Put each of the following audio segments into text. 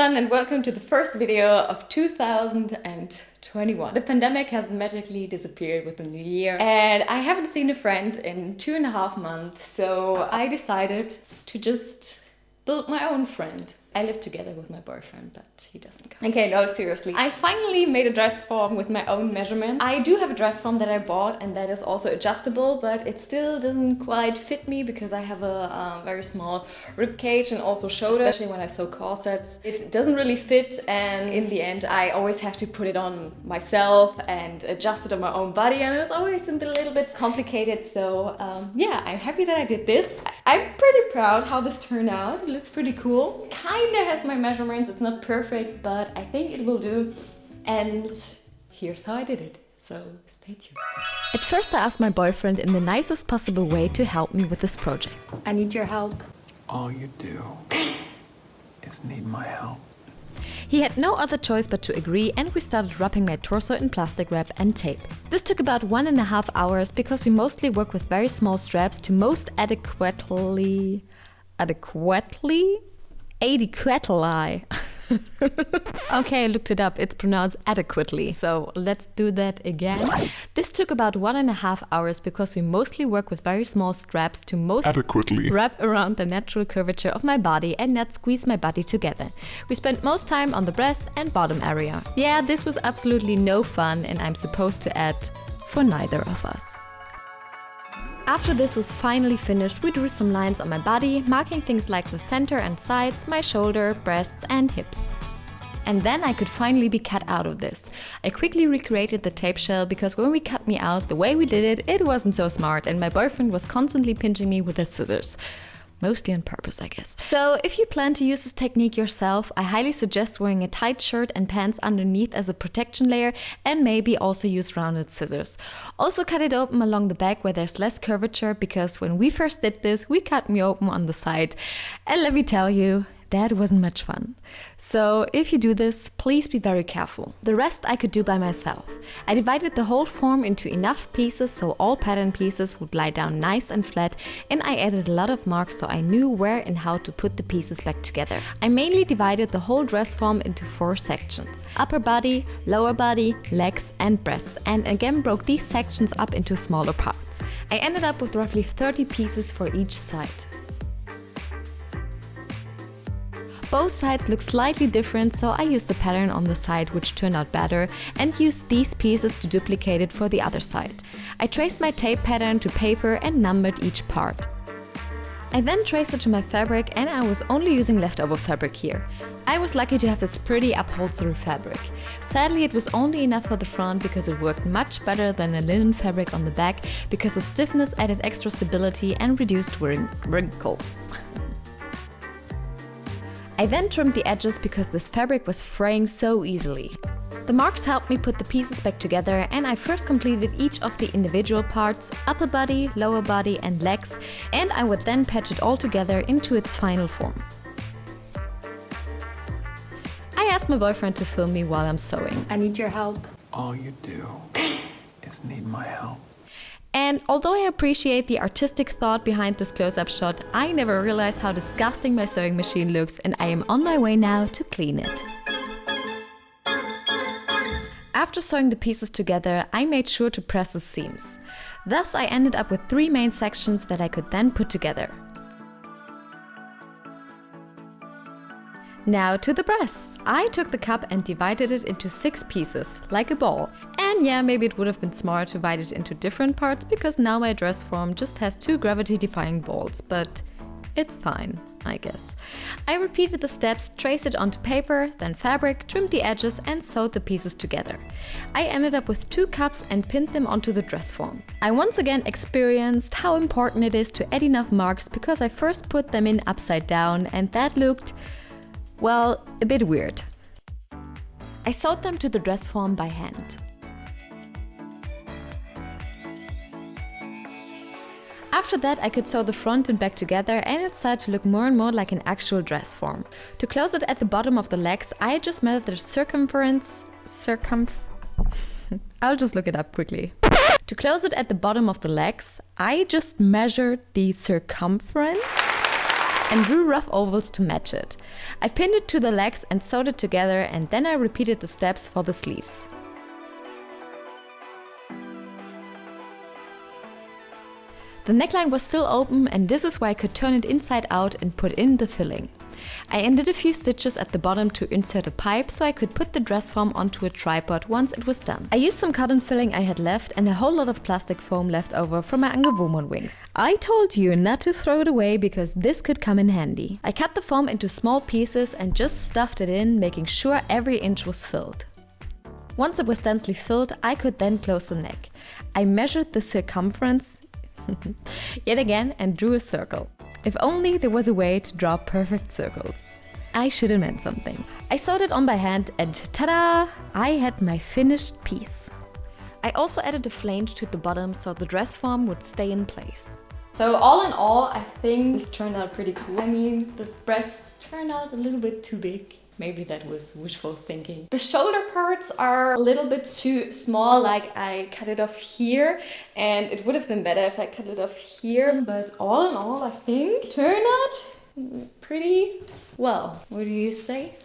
everyone and welcome to the first video of 2021. The pandemic has magically disappeared with the new year and I haven't seen a friend in 2.5 months, so I decided to just build my own friend. I live together with my boyfriend, but he doesn't come. Okay, no, seriously. I finally made a dress form with my own measurements. I do have a dress form that I bought and that is also adjustable, but it still doesn't quite fit me because I have a very small rib cage and also shoulder, especially when I sew corsets. It doesn't really fit, and in the end I always have to put it on myself and adjust it on my own body, and it's always a little bit complicated. So yeah, I'm happy that I did this. I'm pretty proud how this turned out. It looks pretty cool. Kinda has my measurements. It's not perfect, but I think it will do. And here's how I did it. So stay tuned. At first I asked my boyfriend in the nicest possible way to help me with this project. I need your help. All you do is need my help. He had no other choice but to agree, and we started wrapping my torso in plastic wrap and tape. This took about 1.5 hours because we mostly work with very small straps to most adequately. Okay, I looked it up. It's pronounced adequately. So let's do that again. This took about 1.5 hours because we mostly work with very small straps to most Adequately wrap around the natural curvature of my body and not squeeze my body together. We spent most time on the breast and bottom area. Yeah, this was absolutely no fun, and I'm supposed to add, for neither of us. After this was finally finished, we drew some lines on my body, marking things like the center and sides, my shoulder, breasts and hips. And then I could finally be cut out of this. I quickly recreated the tape shell because when we cut me out, the way we did it, it wasn't so smart, and my boyfriend was constantly pinching me with his scissors. Mostly on purpose, I guess. So if you plan to use this technique yourself, I highly suggest wearing a tight shirt and pants underneath as a protection layer, and maybe also use rounded scissors. Also cut it open along the back where there's less curvature, because when we first did this, we cut me open on the side. And let me tell you, that wasn't much fun. So if you do this, please be very careful. The rest I could do by myself. I divided the whole form into enough pieces so all pattern pieces would lie down nice and flat, and I added a lot of marks so I knew where and how to put the pieces back together. I mainly divided the whole dress form into 4 sections: upper body, lower body, legs and breasts, and again broke these sections up into smaller parts. I ended up with roughly 30 pieces for each side. Both sides look slightly different, so I used the pattern on the side which turned out better and used these pieces to duplicate it for the other side. I traced my tape pattern to paper and numbered each part. I then traced it to my fabric, and I was only using leftover fabric here. I was lucky to have this pretty upholstery fabric. Sadly, it was only enough for the front because it worked much better than a linen fabric on the back, because the stiffness added extra stability and reduced wrinkles. I then trimmed the edges because this fabric was fraying so easily. The marks helped me put the pieces back together, and I first completed each of the individual parts, upper body, lower body and legs, and I would then patch it all together into its final form. I asked my boyfriend to film me while I'm sewing. I need your help. All you do is need my help. And although I appreciate the artistic thought behind this close-up shot, I never realized how disgusting my sewing machine looks, and I am on my way now to clean it. After sewing the pieces together, I made sure to press the seams. Thus, I ended up with 3 main sections that I could then put together. Now to the breasts. I took the cup and divided it into 6 pieces, like a ball. And yeah, maybe it would have been smart to divide it into different parts, because now my dress form just has 2 gravity-defying balls, but it's fine, I guess. I repeated the steps, traced it onto paper, then fabric, trimmed the edges and sewed the pieces together. I ended up with 2 cups and pinned them onto the dress form. I once again experienced how important it is to add enough marks, because I first put them in upside down and that looked, well, a bit weird. I sewed them to the dress form by hand. After that, I could sew the front and back together, and it started to look more and more like an actual dress form. To close it at the bottom of the legs, I just measured the circumference. I'll just look it up quickly. To close it at the bottom of the legs, I just measured the circumference and drew rough ovals to match it. I pinned it to the legs and sewed it together, and then I repeated the steps for the sleeves. The neckline was still open, and this is why I could turn it inside out and put in the filling. I ended a few stitches at the bottom to insert a pipe so I could put the dress form onto a tripod once it was done. I used some cotton filling I had left and a whole lot of plastic foam left over from my Angewomon wings. I told you not to throw it away because this could come in handy. I cut the foam into small pieces and just stuffed it in, making sure every inch was filled. Once it was densely filled, I could then close the neck. I measured the circumference yet again and drew a circle. If only there was a way to draw perfect circles. I should have meant something. I sewed it on by hand and ta-da! I had my finished piece. I also added a flange to the bottom so the dress form would stay in place. So all in all, I think this turned out pretty cool. I mean, the breasts turned out a little bit too big. Maybe that was wishful thinking. The shoulder parts are a little bit too small, like I cut it off here, and it would have been better if I cut it off here, but all in all, I think it turned out pretty well. What do you say?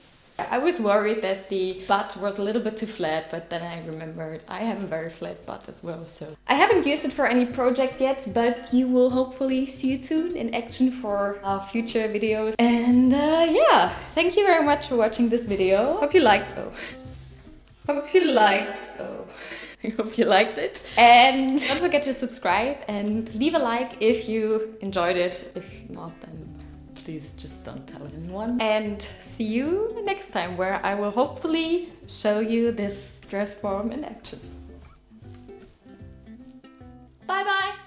I was worried that the butt was a little bit too flat, but then I remembered I have a very flat butt as well, so. I haven't used it for any project yet, but you will hopefully see it soon in action for future videos. And yeah, thank you very much for watching this video. Hope you liked, I hope you liked it. And don't forget to subscribe and leave a like if you enjoyed it. If not, then please just don't tell anyone. And see you next time, where I will hopefully show you this dress form in action. Bye bye!